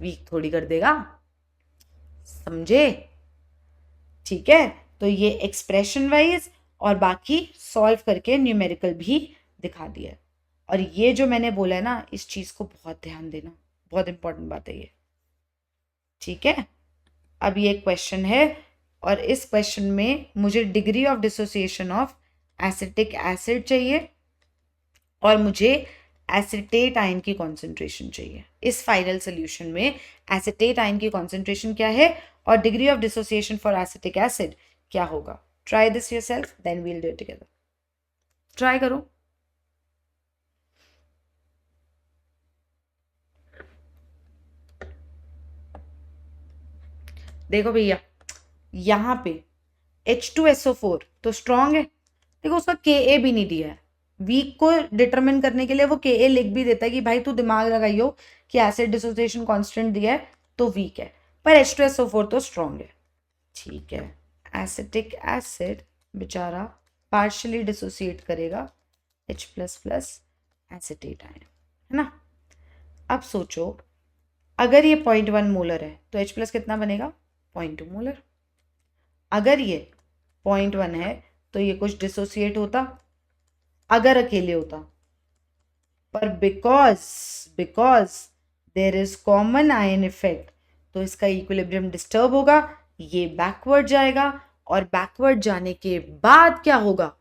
वीक थोड़ी कर देगा। समझे? ठीक है, तो ये एक्सप्रेशन वाइज और बाकी सॉल्व करके न्यूमेरिकल भी दिखा दिया है। और ये जो मैंने बोला है ना, इस चीज को बहुत ध्यान देना, बहुत इंपॉर्टेंट बात है ये। ठीक है, अब ये क्वेश्चन है और इस क्वेश्चन में मुझे degree of dissociation of acetic acid चाहिए और मुझे एसिटेट आयन की कॉन्सेंट्रेशन चाहिए। इस फाइनल सोल्यूशन में एसिटेट आयन की कॉन्सेंट्रेशन क्या है और degree of dissociation for acetic acid क्या होगा। Try this yourself, then we'll do it together. Try करो। देखो भैया, यहां पे H2SO4 तो स्ट्रॉन्ग है, देखो उसका Ka भी नहीं दिया है। वीक को डिटरमिन करने के लिए वो Ka लिख भी देता है कि भाई तू दिमाग लगाइयो कि एसिड डिसोसिएशन कांस्टेंट दिया है तो वीक है, पर H2SO4 तो स्ट्रॉन्ग है। ठीक है, एसिटिक एसिड बेचारा पार्शियली डिसोसिएट करेगा H++ एसिटेट आयन, है ना। अब सोचो, अगर ये 0.1 मोलर है तो H+ कितना बनेगा? 0.2 मोलर। अगर ये 0.1 है तो ये कुछ डिसोसिएट होता अगर अकेले होता, पर because there is common ion effect तो इसका इक्विलिब्रियम डिस्टर्ब होगा, ये बैकवर्ड जाएगा और बैकवर्ड जाने के बाद क्या होगा?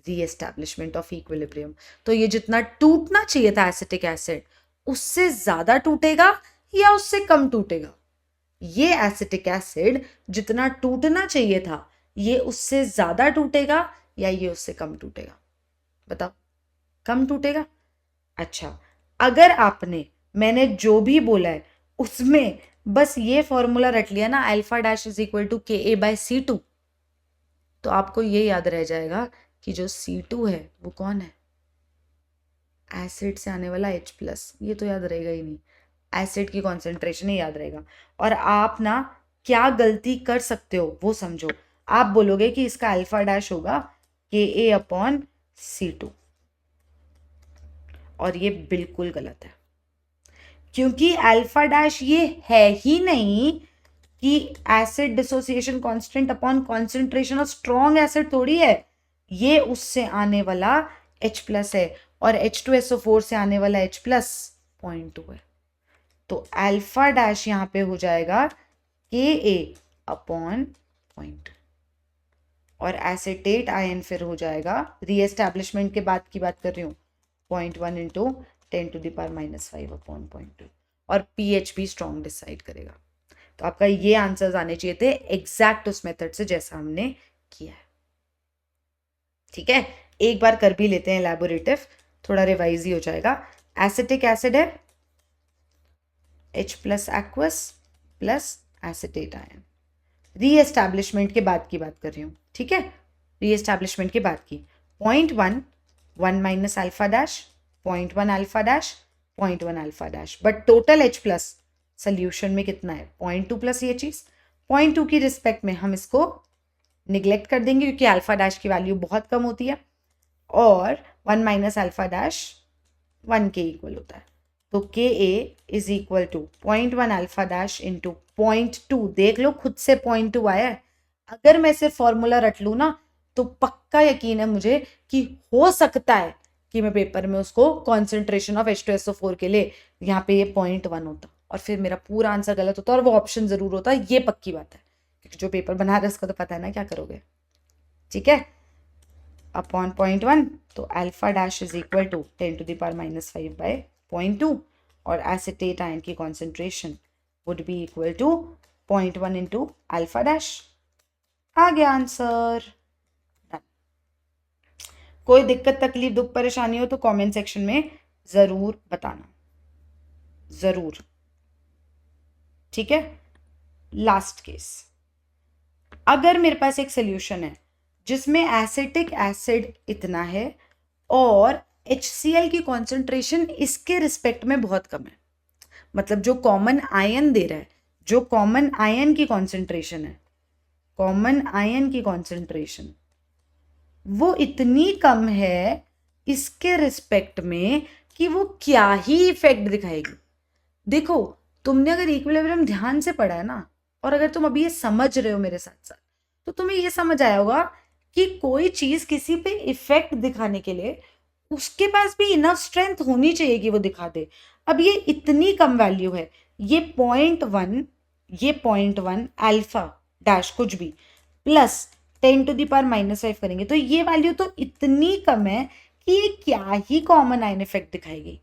रीएस्टैब्लिशमेंट ऑफ इक्विलिब्रियम। तो ये जितना टूटना चाहिए था एसिटिक एसिड उससे ज्यादा टूटेगा या उससे कम टूटेगा? ये एसिटिक एसिड जितना टूटना चाहिए था ये उससे ज्यादा टूटेगा या ये उससे कम टूटेगा? बताओ, कम टूटेगा। अच्छा, अगर आपने मैंने जो भी बोला है उसमें बस ये फॉर्मूला रट लिया ना, alpha dash is equal to Ka/C2, तो आपको ये याद रह जाएगा कि जो C2 है वो कौन है? एसिड से आने वाला H+। ये तो याद रहेगा ही नहीं, एसिड की कॉन्सेंट्रेशन ही याद रहेगा। और आप ना क्या गलती कर सकते हो वो समझो, आप बोलोगे कि इसका अल्फा डैश होगा Ka/C2, और ये बिल्कुल गलत है, क्योंकि अल्फा डैश ये है ही नहीं कि acid dissociation constant upon concentration of strong acid थोड़ी है, ये उससे आने वाला H+ है और H2SO4 से आने वाला H+ 0.2 है। तो अल्फा डैश यहां पे हो जाएगा Ka/0.2 और एसिटेट आयन फिर हो जाएगा, रीएस्टैब्लिशमेंट के बाद की बात कर रही हूँ, 0.1 इंटू 10⁻⁵/0.2 और पीएच भी स्ट्रॉन्ग डिसाइड करेगा। तो आपका ये आंसर्स आने चाहिए थे एग्जैक्ट उस मेथड से जैसा हमने किया है। ठीक है, एक बार कर भी लेते हैं एलैबोरेटिव, थोड़ा रिवाइज ही हो जाएगा। एसिटिक एसिड है H+ aqueous plus acetate ion, reestablishment के बाद की बात कर रही हूँ। ठीक है, रीएस्टैब्लिशमेंट के बाद की 0.1 1 minus alpha dash 0.1 alpha dash 0.1 alpha dash, but total H+ solution में कितना है? 0.2 प्लस ये चीज 0.2 की रिस्पेक्ट में हम इसको निग्लेक्ट कर देंगे क्योंकि अल्फा डैश की वैल्यू बहुत कम होती है और 1 माइनस अल्फा डैश 1 के इक्वल होता है। तो Ka is equal to 0.1 alpha dash into 0.2, देख लो खुद से 0.2 आया है। अगर मैं सिर्फ फॉर्मूला रट लू ना तो पक्का यकीन है मुझे कि हो सकता है कि मैं पेपर में उसको कॉन्सेंट्रेशन ऑफ H2SO4 के लिए यहाँ पे ये 0.1 होता और फिर मेरा पूरा आंसर गलत होता और वो ऑप्शन जरूर होता, ये पक्की बात है, क्योंकि जो पेपर बना रहा है उसको तो पता है ना क्या करोगे। ठीक है, अपॉन 0.1 तो alpha dash is equal to 10⁻⁵/0.2 और एसिटेट आयन की concentration would be equal to 0.1 into alpha dash. आ गया आंसर। कोई दिक्कत तकलीफ दुख परेशानी हो तो कमेंट सेक्शन में जरूर बताना, जरूर। ठीक है, लास्ट केस, अगर मेरे पास एक सोल्यूशन है जिसमें एसिटिक एसिड इतना है और HCl की कॉन्सेंट्रेशन इसके रिस्पेक्ट में बहुत कम है, मतलब जो कॉमन आयन दे रहा है, जो कॉमन आयन की कॉन्सेंट्रेशन है, कॉमन आयन की कॉन्सेंट्रेशन वो इतनी कम है इसके रिस्पेक्ट में कि वो क्या ही इफेक्ट दिखाएगी। देखो, तुमने अगर इक्विलिब्रियम ध्यान से पढ़ा है ना और अगर तुम अभी ये समझ रहे हो मेरे साथ साथ, तो तुम्हें ये समझ आया होगा कि कोई चीज किसी पे इफेक्ट दिखाने के लिए उसके पास भी इनफ स्ट्रेंथ होनी चाहिए कि वो दिखा दे। अब ये इतनी कम वैल्यू है, ये 0.1, ये 0.1 अल्फा डैश कुछ भी प्लस 10⁻⁻5 करेंगे तो ये वैल्यू तो इतनी कम है कि ये क्या ही कॉमन आयन इफेक्ट दिखाएगी।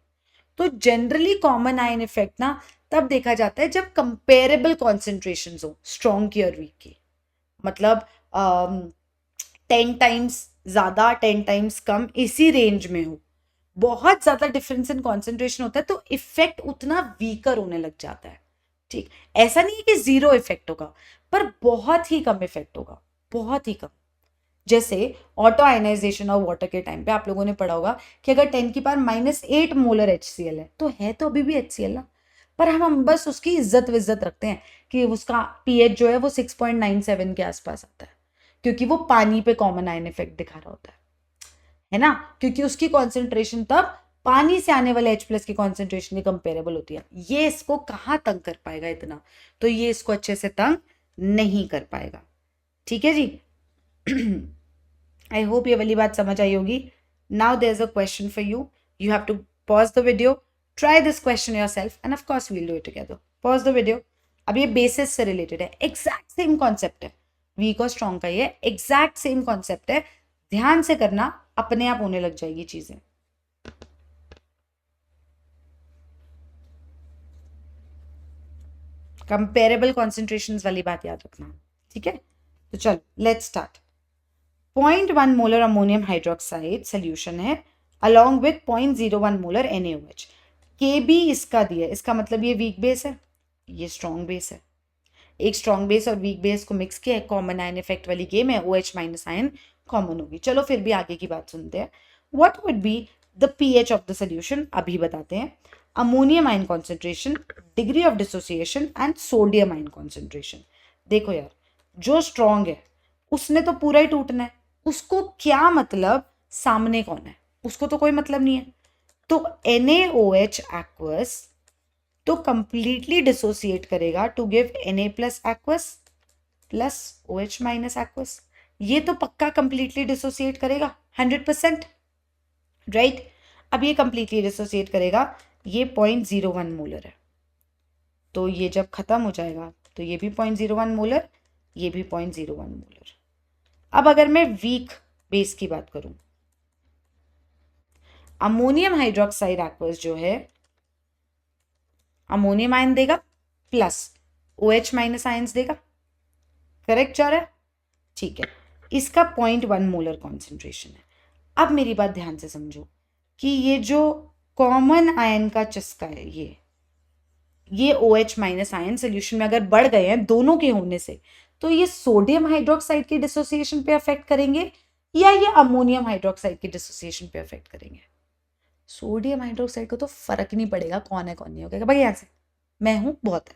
तो जनरली कॉमन आयन इफेक्ट ना तब देखा जाता है जब कंपेरेबल कॉन्सेंट्रेशन हो स्ट्रॉन्ग की और वीक की, मतलब 10 टाइम्स ज्यादा 10 टाइम्स कम इसी रेंज में हो। बहुत ज्यादा डिफरेंस इन कॉन्सेंट्रेशन होता है तो इफेक्ट उतना वीकर होने लग जाता है। ठीक, ऐसा नहीं है कि जीरो इफेक्ट होगा, पर बहुत ही कम इफेक्ट होगा, बहुत ही कम। जैसे ऑटो आयनाइजेशन ऑफ वाटर के टाइम पे आप लोगों ने पढ़ा होगा कि अगर 10⁻⁻8 मोलर HCl है तो अभी भी HCl ना, पर हम बस उसकी इज्जत विज्जत रखते हैं कि उसका pH जो है वो 6.97 के आसपास आता है, क्योंकि वो पानी पे कॉमन आयन इफेक्ट दिखा रहा होता है ना, क्योंकि उसकी कॉन्सेंट्रेशन तब पानी से आने वाले H+ की कॉन्सेंट्रेशन के कंपेरेबल होती है। ये इसको कहाँ तंग कर पाएगा इतना, तो ये इसको अच्छे से तंग नहीं कर पाएगा। ठीक है जी। I hope ये वाली बात समझ आई होगी। Now there's a question for you. You have to pause the video, try this question yourself, and of course we'll do it together. Pause the video. अब ये बेसिस से रिलेटेड है, एग्जैक्ट सेम कॉन्सेप्ट है, week और strong का ये exact same concept है। ध्यान से करना, अपने आप होने लग जाएगी चीजें। कंपेरेबल कॉन्सेंट्रेशंस वाली बात याद रखना, ठीक है। तो चलो let's start. 0.1 molar ammonium hydroxide solution है along with 0.01 molar NaOH। Kb इसका दिया है, इसका मतलब ये वीक बेस है, ये स्ट्रॉन्ग बेस है। एक स्ट्रॉन्ग बेस और वीक बेस को मिक्स किया है, कॉमन आयन इफेक्ट वाली गेम है, OH- आयन कॉमन होगी। चलो फिर भी आगे की बात सुनते हैं। What would be the pH of the solution, अभी बताते हैं। Ammonium ion concentration, degree of dissociation and sodium ion concentration. देखो यार, जो स्ट्रॉन्ग है उसने तो पूरा ही टूटना है, उसको क्या मतलब सामने कौन है, उसको तो कोई मतलब नहीं है। तो NaOH एक्वस तो कंप्लीटली डिसोसिएट करेगा to give Na plus aqueous plus OH- aqueous. ये तो पक्का कंप्लीटली डिसोसिएट करेगा 100%, राइट। अब ये कंप्लीटली डिसोसिएट करेगा, ये 0.01 मोलर है, तो ये जब खत्म हो जाएगा तो ये भी 0.01 मोलर, ये भी 0.01 मोलर। अब अगर मैं वीक बेस की बात करूं, अमोनियम हाइड्रोक्साइड एक्वस जो है अमोनियम आयन देगा प्लस OH- आयन्स देगा, करेक्ट जा रहा है, ठीक है। इसका 0.1 मोलर कॉन्सेंट्रेशन है। अब मेरी बात ध्यान से समझो कि ये जो कॉमन आयन का चस्का है, ये OH- आयन सोल्यूशन में अगर बढ़ गए हैं दोनों के होने से, तो ये सोडियम हाइड्रोक्साइड की डिसोसिएशन पे अफेक्ट करेंगे या ये अमोनियम हाइड्रोक्साइड की डिसोसिएशन पे अफेक्ट करेंगे। सोडियम हाइड्रोक्साइड को तो फर्क नहीं पड़ेगा कौन है कौन नहीं, होगा भाई यहाँ से मैं हूं बहुत है,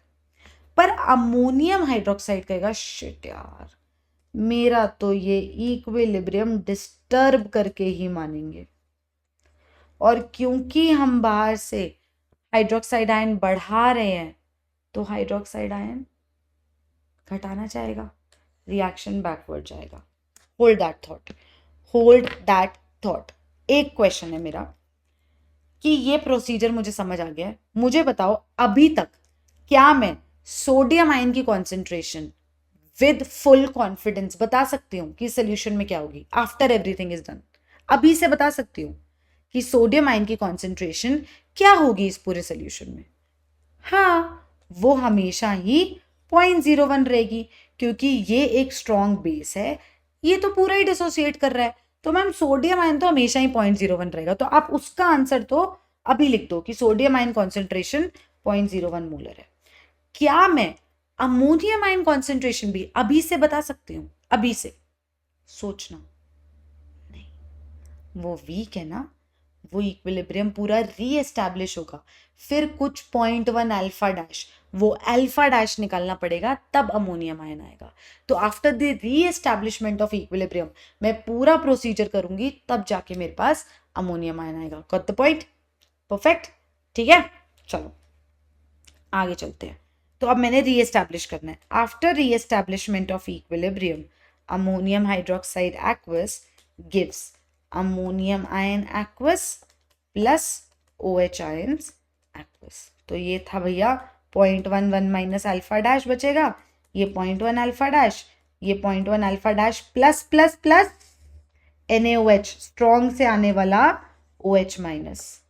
पर अमोनियम हाइड्रोक्साइड कहेगा शिट यार, मेरा तो ये इक्विलिब्रियम डिस्टर्ब करके ही मानेंगे। और क्योंकि हम बाहर से हाइड्रोक्साइड आयन बढ़ा रहे हैं तो हाइड्रोक्साइड आयन घटाना चाहेगा, रिएक्शन बैकवर्ड जाएगा। Hold that thought, hold that thought. एक क्वेश्चन है मेरा कि ये प्रोसीजर मुझे समझ आ गया है, मुझे बताओ अभी तक क्या मैं सोडियम आयन की कॉन्सेंट्रेशन विद फुल कॉन्फिडेंस बता सकती हूँ कि सोल्यूशन में क्या होगी आफ्टर एवरीथिंग इज डन। अभी से बता सकती हूँ कि सोडियम आयन की कॉन्सेंट्रेशन क्या होगी इस पूरे सोल्यूशन में। हाँ, वो हमेशा ही 0.01 रहेगी, क्योंकि ये एक स्ट्रॉन्ग बेस है, ये तो पूरा ही डिसोसिएट कर रहा है, तो मैम सोडियम आयन तो हमेशा ही 0.01 रहेगा। तो आप उसका आंसर तो अभी लिख दो कि सोडियम आयन कॉन्सेंट्रेशन 0.01 मोलर है। क्या मैं अमोनियम आयन कॉन्सेंट्रेशन भी अभी से बता सकती हूँ? अभी से सोचना नहीं, वो वीक है ना, वो इक्विलिब्रियम पूरा रीएस्टैब्लिश होगा, फिर कुछ 0.1 अल्फा डैश, वो अल्फा डैश निकालना पड़ेगा, तब अमोनियम आयन आएगा। तो आफ्टर द रीएस्टैब्लिशमेंट ऑफ इक्विलिब्रियम मैं पूरा प्रोसीजर करूंगी, तब जाके मेरे पास अमोनियम आयन आएगा। Got the point? परफेक्ट, ठीक है। चलो आगे चलते हैं। तो अब मैंने रीएस्टैब्लिश करना है. After reestablishment of equilibrium, ammonium hydroxide aqueous gives ammonium ion aqueous plus OH ions aqueous. तो ये था भैया 0.11 माइनस अल्फा डैश बचेगा, ये 0.1 अल्फा डैश, ये 0.1 alpha dash plus plus plus NaOH strong से आने वाला OH माइनस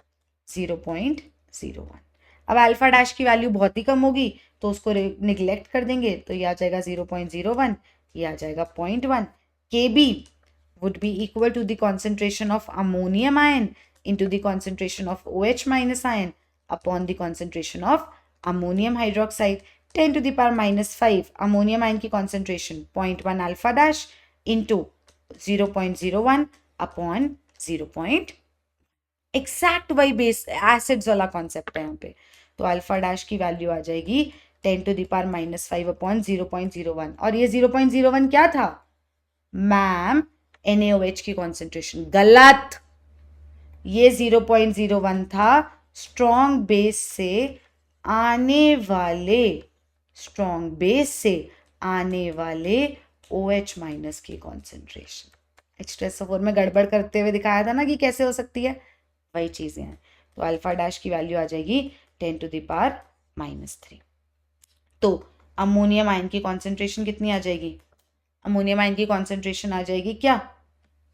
0.01. अब अल्फा डैश की वैल्यू बहुत ही कम होगी तो उसको निगलेक्ट कर देंगे, तो ये आ जाएगा 0.01, ये आ जाएगा 0.1. Kb would be equal to the concentration of ammonium ion into the concentration of OH minus ion upon the concentration of ammonium hydroxide 10 to the power minus 5. Ammonium ion की concentration 0.1 alpha dash into 0.01 upon 0. Exact वही base acids वाला concept है यहाँ पे. तो alpha dash की value आ जाएगी 10 to the power minus 5 upon 0.01. और ये 0.01 क्या था मैम? NaOH की कॉन्सेंट्रेशन. गलत. ये 0.01 था स्ट्रॉन्ग बेस से आने वाले OH माइनस की कॉन्सेंट्रेशन. H2SO4 में गड़बड़ करते हुए दिखाया था ना कि कैसे हो सकती है, वही चीजें हैं. तो अल्फा डैश की वैल्यू आ जाएगी 10 to the power minus 3. तो अमोनियम आयन की कॉन्सेंट्रेशन कितनी आ जाएगी? अमोनियम आयन की कॉन्सेंट्रेशन आ जाएगी क्या?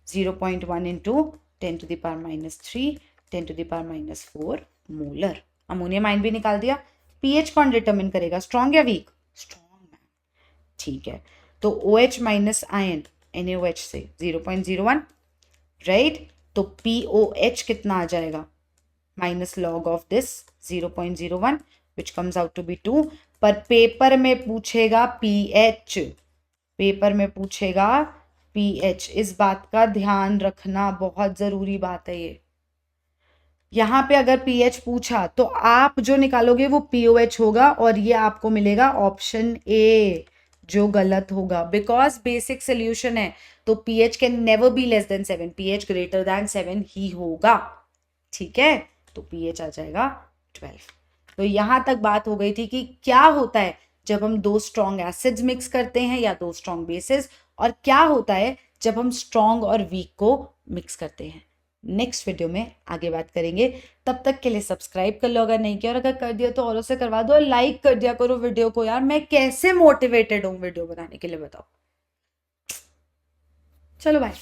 0.1 into 10 to the power minus 3 10 to the power minus 4 molar. Ammonium ion भी निकाल दिया. पीएच कौन डिटरमिन करेगा, स्ट्रॉन्ग या वीक? स्ट्रॉन्ग. ठीक है. तो OH माइनस आयन NaOH से 0.01, राइट. तो POH कितना आ जाएगा? Minus log of this 0.01 which comes out to be 2. पर पेपर में पूछेगा पीएच, इस बात का ध्यान रखना, बहुत जरूरी बात है ये. यहां पे अगर पीएच पूछा तो आप जो निकालोगे वो POH होगा और ये आपको मिलेगा ऑप्शन ए, जो गलत होगा. बिकॉज बेसिक सोल्यूशन है तो pH can never be less than 7, pH greater than 7 ही होगा. ठीक है. तो pH आ जाएगा 12. तो यहां तक बात हो गई थी कि क्या होता है जब हम दो स्ट्रॉन्ग एसिड्स मिक्स करते हैं या दो स्ट्रॉन्ग बेसिस, और क्या होता है जब हम स्ट्रॉन्ग और वीक को मिक्स करते हैं. नेक्स्ट वीडियो में आगे बात करेंगे. तब तक के लिए सब्सक्राइब कर लो अगर नहीं किया, और अगर कर दिया तो औरों से करवा दो, और लाइक कर दिया करो वीडियो को. यार मैं कैसे मोटिवेटेड हूँ वीडियो बनाने के लिए, बताओ. चलो बाय.